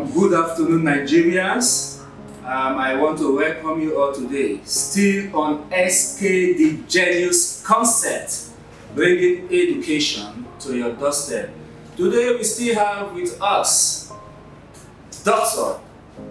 Good afternoon, Nigerians. I want to welcome you all today, still on SK the Genius Concept, bringing education to your doorstep. Today we still have with us Dr.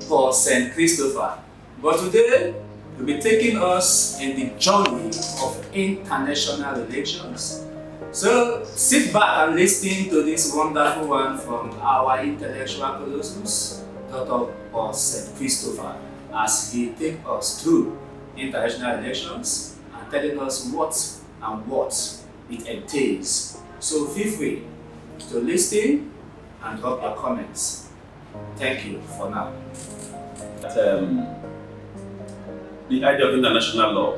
Paul St. Christopher, but today he'll be taking us in the journey of international relations. So sit back and listen to this wonderful one from our intellectual colossus, Dr. Paul St. Christopher, as he takes us through international relations and telling us what it entails. So feel free to listen and drop your comments. Thank you for now. The idea of international law.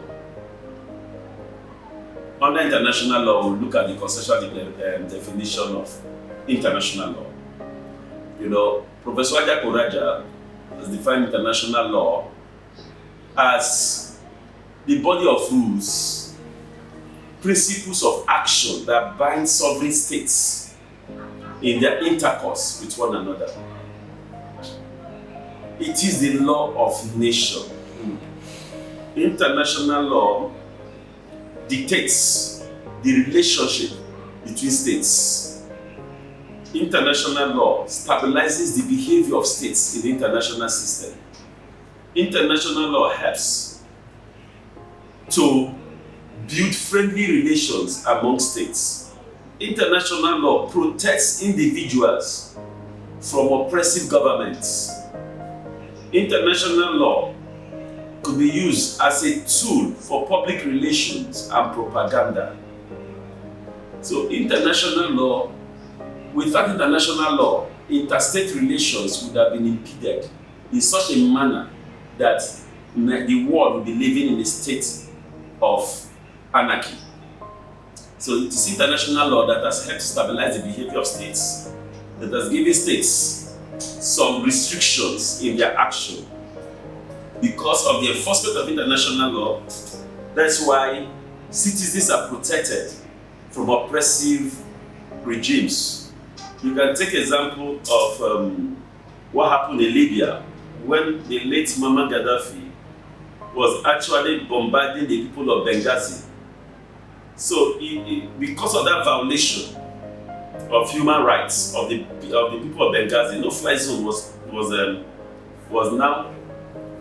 Under international law, we look at the conceptual definition of international law. You know, Professor Ajako Raja has defined international law as the body of rules, principles of action that bind sovereign states in their intercourse with one another. It is the law of nation. International law dictates the relationship between states. International law stabilizes the behavior of states in the international system. International law helps to build friendly relations among states. International law protects individuals from oppressive governments. International law could be used as a tool for public relations and propaganda. So international law, without international law, interstate relations would have been impeded in such a manner that the world would be living in a state of anarchy. So it is international law that has helped to stabilize the behavior of states, that has given states some restrictions in their action. Because of the enforcement of international law, that's why citizens are protected from oppressive regimes. You can take example of what happened in Libya when the late Muammar Gaddafi was actually bombarding the people of Benghazi. So because of that violation of human rights of the people of Benghazi, no-fly zone was now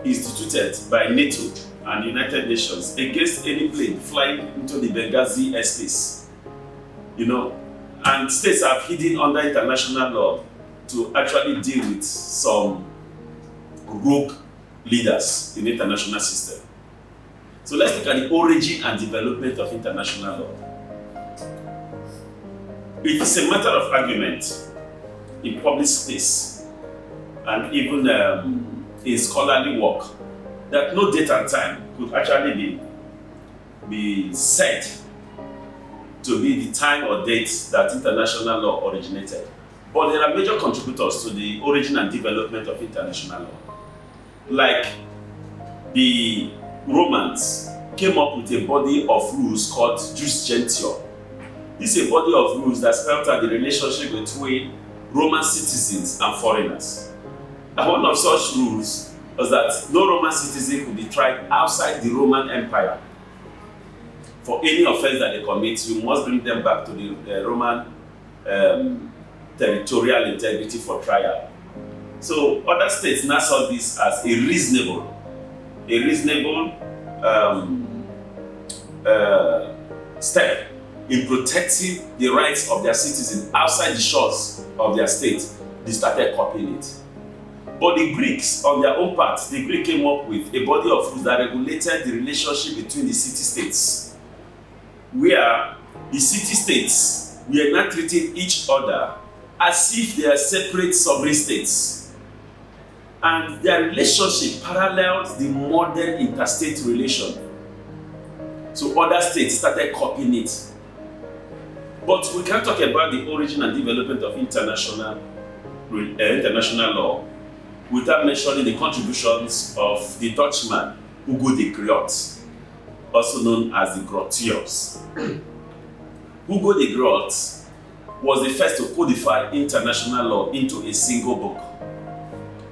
instituted by NATO and the United Nations against any plane flying into the Benghazi airspace. You know, and states have hidden under international law to actually deal with some rogue leaders in the international system. So let's look at the origin and development of international law. It is a matter of argument in public space and even in scholarly work that no date and time could actually be said to be the time or date that international law originated. But there are major contributors to the origin and development of international law. Like the Romans came up with a body of rules called Jus Gentium. This is a body of rules that spelled out the relationship between Roman citizens and foreigners. And one of such rules was that no Roman citizen could be tried outside the Roman Empire. For any offense that they commit, you must bring them back to the Roman territorial integrity for trial. So other states now saw this as a reasonable step in protecting the rights of their citizens outside the shores of their state. They started copying it. But the Greeks, on their own part, the Greeks came up with a body of rules that regulated the relationship between the city-states, where the city-states were not treating each other as if they are separate sovereign states. And their relationship paralleled the modern interstate relation. So other states started copying it. But we can't talk about the origin and development of international law without mentioning the contributions of the Dutchman Hugo de Groot, also known as the Grotius. Hugo de Groot was the first to codify international law into a single book.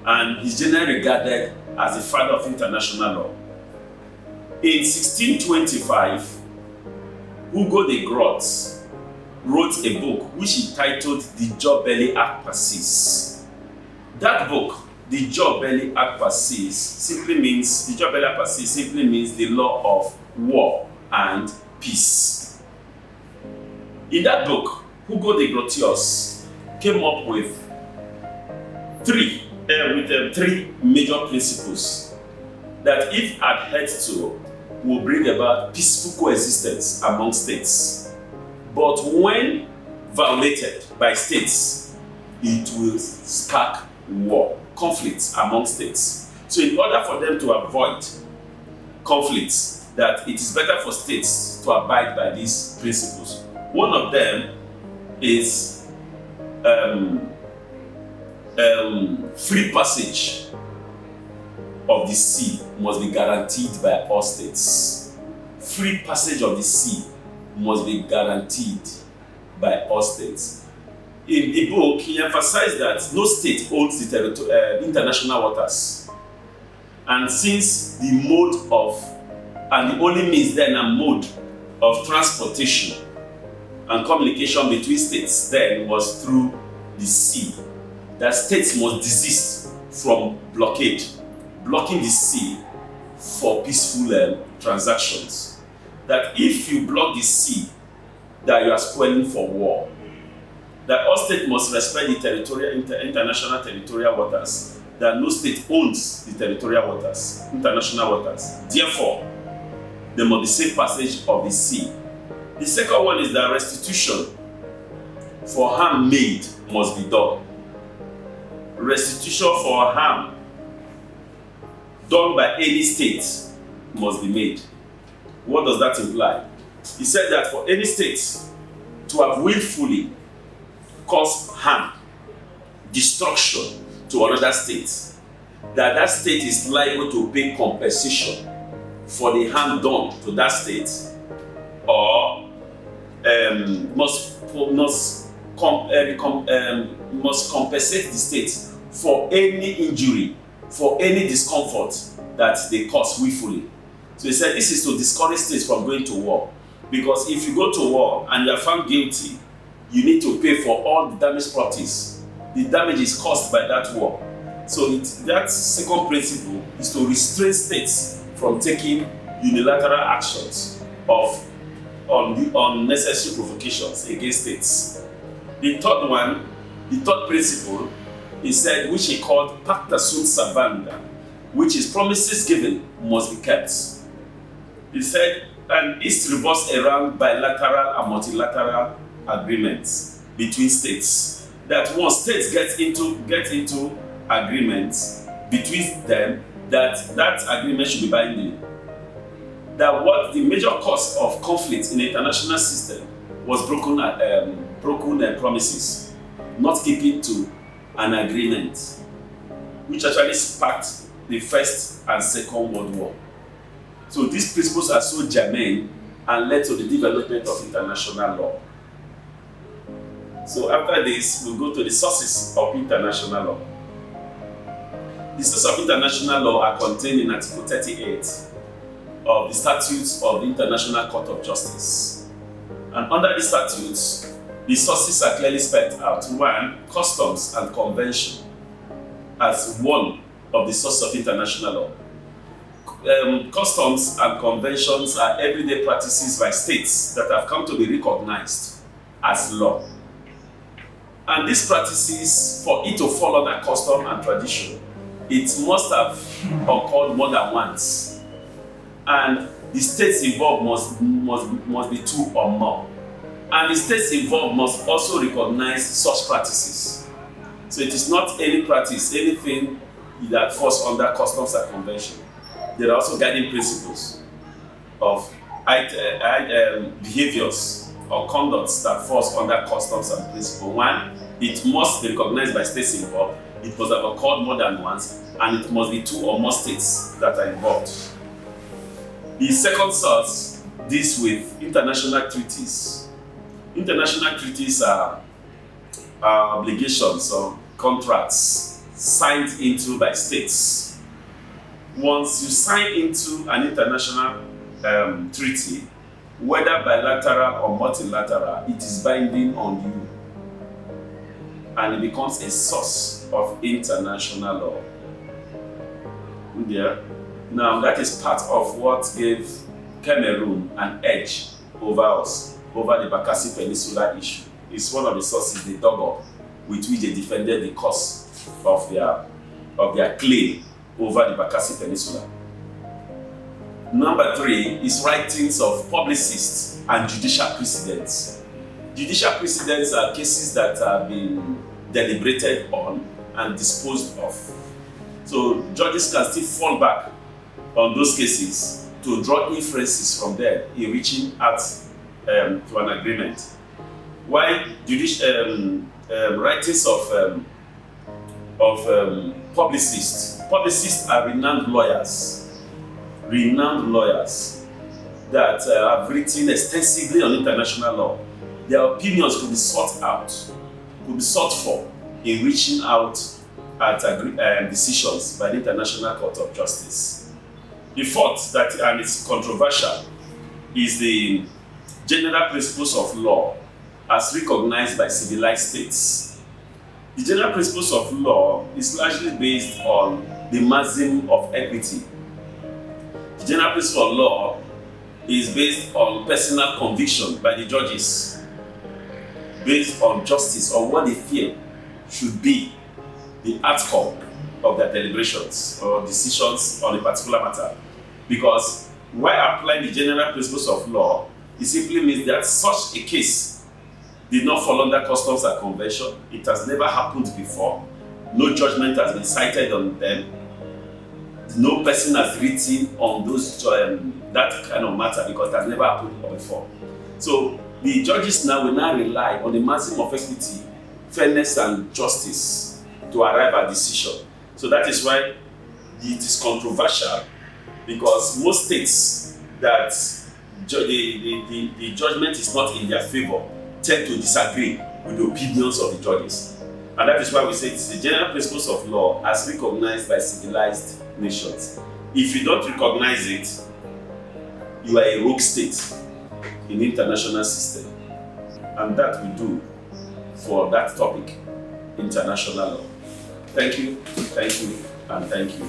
and he's generally regarded as the father of international law. In 1625, Hugo de Groot wrote a book which he titled The Jure Belli Ac Pacis. That book, The Jure Belli Ac Pacis, simply means the law of war and peace. In that book, Hugo de Grotius came up with three major principles that, if adhered to, will bring about peaceful coexistence among states. But when violated by states, it will spark war, conflicts among states. So in order for them to avoid conflicts, that it is better for states to abide by these principles. One of them is free passage of the sea must be guaranteed by all states. Free passage of the sea must be guaranteed by all states. In the book, he emphasized that no state owns the international waters. And since the only means then and mode of transportation and communication between states then was through the sea, that states must desist from blocking the sea for peaceful transactions. That if you block the sea, that you are spoiling for war. That all states must respect the international territorial waters. That no state owns the international waters. Therefore, there must be safe passage of the sea. The second one is that restitution for harm made must be done. Restitution for harm done by any state must be made. What does that imply? He said that for any state to have willfully caused harm, destruction to another state, that state is liable to pay compensation for the harm done to that state, or must compensate the state for any injury, for any discomfort that they cause willfully. So he said this is to discourage states from going to war. Because if you go to war and you are found guilty, you need to pay for all the damaged properties. The damage is caused by that war. So that second principle is to restrain states from taking unilateral actions of unnecessary provocations against states. The third principle, he said, which he called pacta sunt servanda, which is promises given must be kept. He said, and it's revolves around bilateral and multilateral agreements between states. That once states get into agreements between them, that agreement should be binding. That what the major cause of conflict in the international system was broken promises, not keeping to an agreement, which actually sparked the First and Second World War. So these principles are so germane and led to the development of international law. So after this, we'll go to the sources of international law. The sources of international law are contained in Article 38 of the Statutes of the International Court of Justice. And under the statutes, the sources are clearly spelled out. One, customs and convention as one of the sources of international law. Customs and conventions are everyday practices by states that have come to be recognized as law. And these practices, for it to follow that custom and tradition, it must have occurred more than once. And the states involved must be two or more. And the states involved must also recognize such practices. So it is not any practice, anything that falls under customs and convention. There are also guiding principles of behaviors or conducts that falls under customs and principle. One, it must be recognized by states involved. It must have occurred more than once, and it must be two or more states that are involved. The second source deals with international treaties. International treaties are obligations or contracts signed into by states. Once you sign into an international treaty, whether bilateral or multilateral, it is binding on you, and it becomes a source of international law. Yeah. Now, that is part of what gave Cameroon an edge over us, over the Bakassi Peninsula issue. It's one of the sources they dug up with which they defended the cause of their claim over the Bakassi Peninsula. Number 3 is writings of publicists and judicial precedents. Judicial precedents are cases that have been deliberated on and disposed of. So judges can still fall back on those cases to draw inferences from them in reaching out to an agreement. While writings of publicists are renowned lawyers that have written extensively on international law. Their opinions could be sought for in reaching out at decisions by the International Court of Justice. The fourth, and it's controversial, is the general principles of law as recognized by civilized states. The general principles of law is largely based on the maxim of equity. The general principle of law is based on personal conviction by the judges, based on justice, on what they feel should be the outcome of their deliberations or decisions on a particular matter. Because while applying the general principles of law, it simply means that such a case did not fall under customs and convention. It has never happened before. No judgment has been cited on them. No person has written on those that kind of matter because it has never happened before. So the judges now will now rely on the maximum of equity, fairness, and justice to arrive at decision. So that is why it is controversial, because most states that the judgment is not in their favor tend to disagree with the opinions of the judges. And that is why we say it's the general principles of law as recognized by civilized nations. If you don't recognize it, you are a rogue state in the international system. And that we do for that topic, international law. Thank you, and thank you.